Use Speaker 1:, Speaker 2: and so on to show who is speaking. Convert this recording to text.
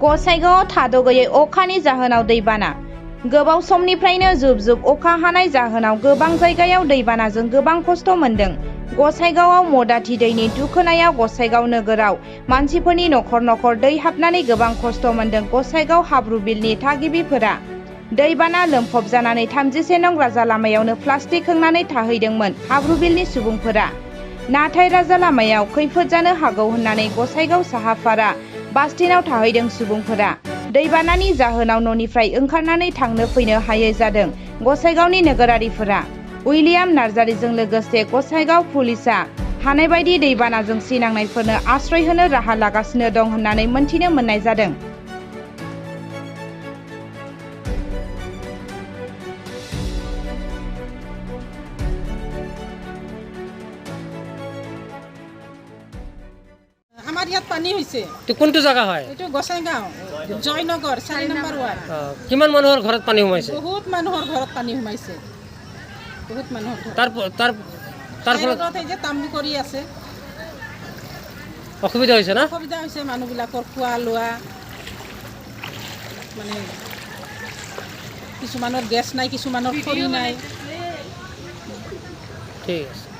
Speaker 1: गसाइगावआव थाद'गैयै अखानि जाहोनाव दैबाना। गोबाव समनिफ्रायनो जुब जुब अखा हानाय जाहोनाव गोबां जायगायाव दैबानाजों गोबां खस्थ' मोनदों। गसाइगावआव मदाथि दैनि दुखोनायाव गसाइगाव नोगोराव मानसिफोरनि न'खर न'खर दै हाबनानै गोबां खस्थ' मोनदों गसाइगाव हाब्रुबिलनि थागिबिफोरा। दैबाना लोमफब जानानै 30 नं राजा लामायावनो प्लास्टिक खोंनानै थाहैदोंमोन हाब्रुबिलनि सुबुंफोरा। नाथाय राजा लामायाव खैफोद जानो हागौ होननानै गसाइगाव साहाफारा बासस्टेन्डआव थाहैदों सुबुंफोरा। दैबानानि जाहोनाव न'निफ्राय ओंखारनानै थांनो फैनो हायै जादों गसाइगावनि नोगोरारिफोरा। उइलियाम नार्जारिजों लोगोसे गसाइगाव पुलिसआ हानायबायदि दैबानाजों सिनांनायफोरनो आश्रय होनो राहा लागासिनो दं होननानै मोनथिनो मोननाय जादों।
Speaker 2: আমাৰ ইয়াত পানী হৈছে।
Speaker 3: কোনটো জায়গা হয়?
Speaker 2: এইটো গসাইগাঁও জয়নগৰ 4 নম্বৰ ৱাৰ্ড।
Speaker 3: কিমান মানুহৰ ঘৰত পানী সোমাইছে?
Speaker 2: বহুত মানুহৰ ঘৰত পানী সোমাইছে। বহুত মানুহৰ ঘৰত।
Speaker 3: তাৰ ফলত
Speaker 2: এই যে তাম্বু কৰি আছে।
Speaker 3: অসুবিধা হৈছে না?
Speaker 2: অসুবিধা হৈছে মানুহবিলাকৰ খোৱা লোৱা। মানে কিছুমানৰ গেছ নাই, কিছুমানৰ খৰি নাই।
Speaker 3: ঠিক আছে।